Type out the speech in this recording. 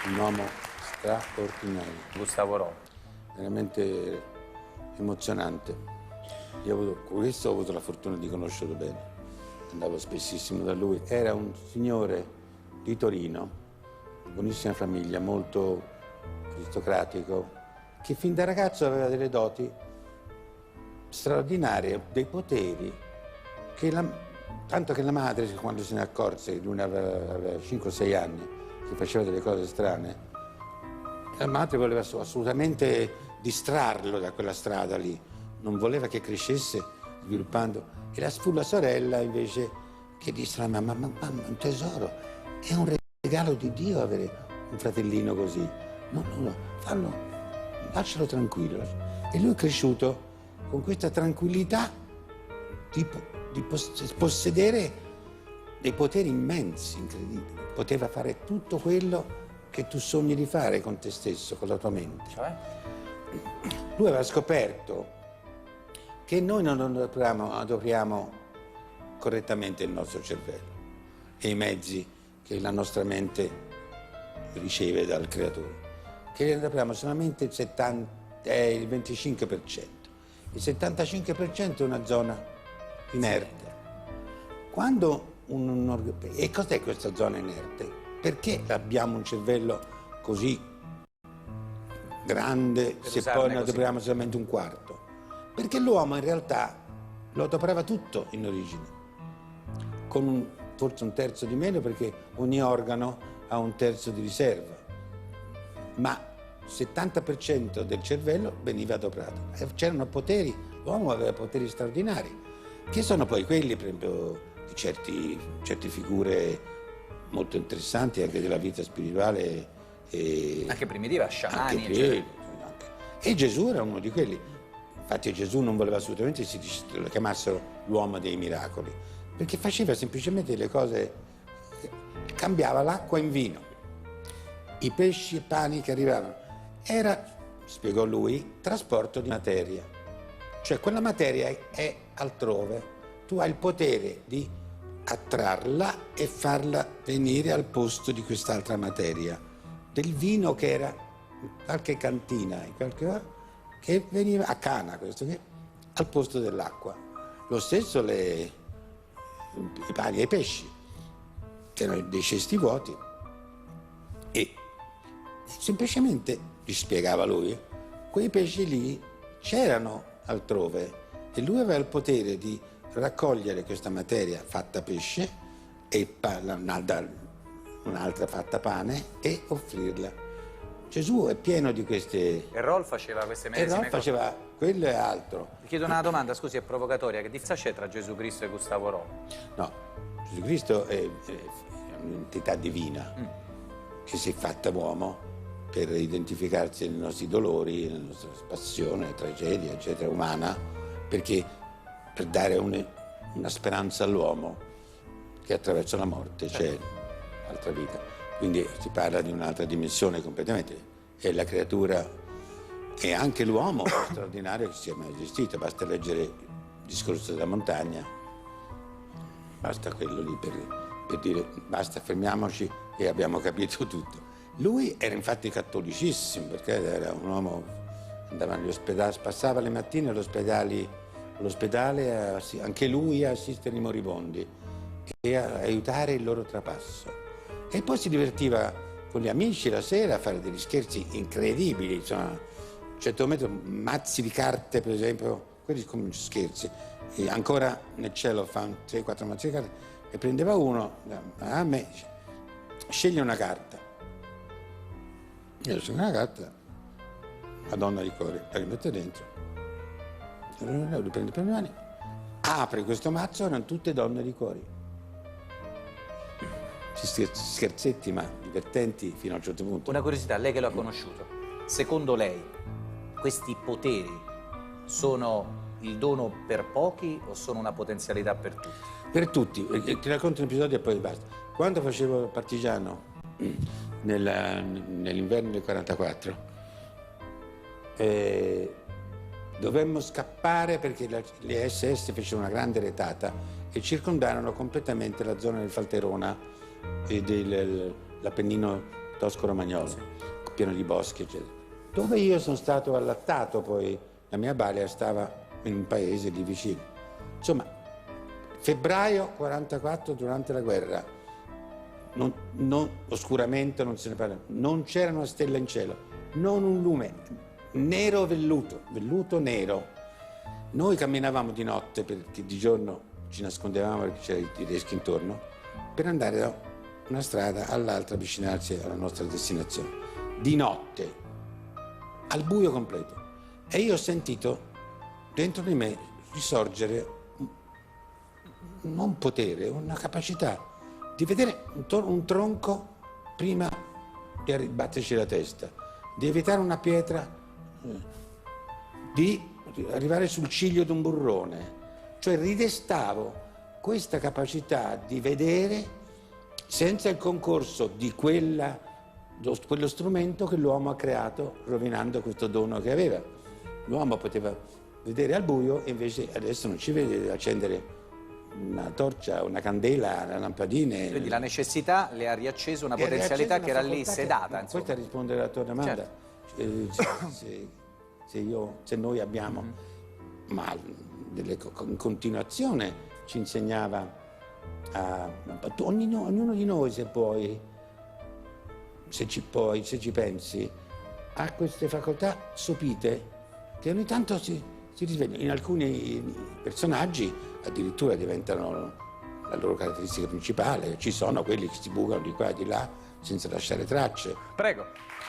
un uomo straordinario, Gustavo Ro. veramente emozionante. Questo ho avuto la fortuna di conoscerlo bene, andavo spessissimo da lui. Era un signore di Torino, buonissima famiglia, molto aristocratico, che fin da ragazzo aveva delle doti straordinarie, dei poteri, tanto che la madre, quando se ne accorse, lui aveva 5 o 6 anni, che faceva delle cose strane, la madre voleva assolutamente distrarlo da quella strada lì, non voleva che crescesse sviluppando. E fu la sorella invece che disse alla mamma: mamma, un tesoro, è un regalo di Dio avere un fratellino così. No, lascialo tranquillo. E lui è cresciuto con questa tranquillità di possedere dei poteri immensi, incredibili. Poteva fare tutto quello che tu sogni di fare con te stesso, con la tua mente. Cioè? Lui aveva scoperto che noi non adoperiamo correttamente il nostro cervello e i mezzi che la nostra mente riceve dal creatore, che ne adoperiamo solamente il 25%. Il 75% è una zona inerte. E cos'è questa zona inerte? Perché abbiamo un cervello così grande se poi ne adoperiamo solamente un quarto? Perché l'uomo in realtà lo adoperava tutto in origine, con forse un terzo di meno perché ogni organo ha un terzo di riserva, ma il 70% del cervello veniva adoperato. C'erano poteri, l'uomo aveva poteri straordinari, che sono poi quelli, per esempio, di certe figure molto interessanti anche della vita spirituale. Anche primitiva, sciamani. E Gesù era uno di quelli. Infatti Gesù non voleva assolutamente che lo chiamassero l'uomo dei miracoli, perché faceva semplicemente le cose, cambiava l'acqua in vino, i pesci e i pani che arrivavano. Era, spiegò lui, trasporto di materia. Cioè quella materia è altrove, tu hai il potere di attrarla e farla venire al posto di quest'altra materia. Del vino che era in qualche cantina, che veniva a Cana, questo che, al posto dell'acqua. Lo stesso i pani e i pesci, che erano dei cesti vuoti, e semplicemente, gli spiegava lui, quei pesci lì c'erano altrove e lui aveva il potere di raccogliere questa materia fatta pesce e un'altra fatta pane e offrirla. Gesù è pieno di queste... E Roll faceva queste medesime cose? Faceva quello e altro. Ti chiedo una domanda, scusi, è provocatoria. Che differenza c'è tra Gesù Cristo e Gustavo Ro? No, Gesù Cristo è un'entità divina che si è fatta uomo per identificarsi nei nostri dolori, nella nostra passione, tragedia, eccetera, umana, perché per dare una speranza all'uomo che attraverso la morte c'è l'altra vita. Quindi si parla di un'altra dimensione completamente. È la creatura e anche l'uomo straordinario che sia mai esistito. Basta leggere il discorso della montagna, basta quello lì per dire basta, fermiamoci e abbiamo capito tutto. Lui era infatti cattolicissimo, perché era un uomo, andava negli ospedali, passava le mattine all'ospedale, anche lui a assistere i moribondi e a aiutare il loro trapasso. E poi si divertiva con gli amici la sera a fare degli scherzi incredibili, insomma, a un certo momento mazzi di carte, per esempio, quelli come scherzi, e ancora nel cielo fa 3-4 mazzi di carte, e prendeva uno, a me, sceglie una carta. Io sceglie una carta, la donna di cuore, la rimette dentro, lui prende per le mani, apre questo mazzo, erano tutte donne di cuori. Scherzetti ma divertenti fino a un certo punto. Una curiosità, lei che lo ha conosciuto, secondo lei questi poteri sono il dono per pochi o sono una potenzialità per tutti? Per tutti, ti racconto un episodio e poi basta. Quando facevo partigiano nell'inverno del 44, dovemmo scappare perché le SS fecero una grande retata e circondarono completamente la zona del Falterona e dell'Appennino Tosco Romagnolo, pieno di boschi, eccetera. Dove io sono stato allattato poi, la mia balia stava in un paese lì vicino. Insomma, febbraio 44, durante la guerra, oscuramento non se ne parla, non c'era una stella in cielo, non un lume, nero velluto nero. Noi camminavamo di notte, perché di giorno ci nascondevamo perché c'erano i tedeschi intorno, per andare da una strada all'altra, avvicinarsi alla nostra destinazione. Di notte, al buio completo. E io ho sentito dentro di me risorgere un potere, una capacità di vedere un tronco prima di batterci la testa, di evitare una pietra, di arrivare sul ciglio di un burrone. Cioè ridestavo questa capacità di vedere senza il concorso di quello strumento che l'uomo ha creato, rovinando questo dono che aveva. L'uomo poteva vedere al buio e invece adesso non ci vede, deve accendere una torcia, una candela, una lampadina. Quindi la necessità le ha riacceso una potenzialità che era lì sedata. Questo è rispondere alla tua domanda. Certo. Se noi abbiamo, ma in continuazione ci insegnava ognuno di noi, se ci pensi, ha queste facoltà sopite che ogni tanto si risvegliano. In alcuni personaggi addirittura diventano la loro caratteristica principale. Ci sono quelli che si bucano di qua e di là senza lasciare tracce. Prego.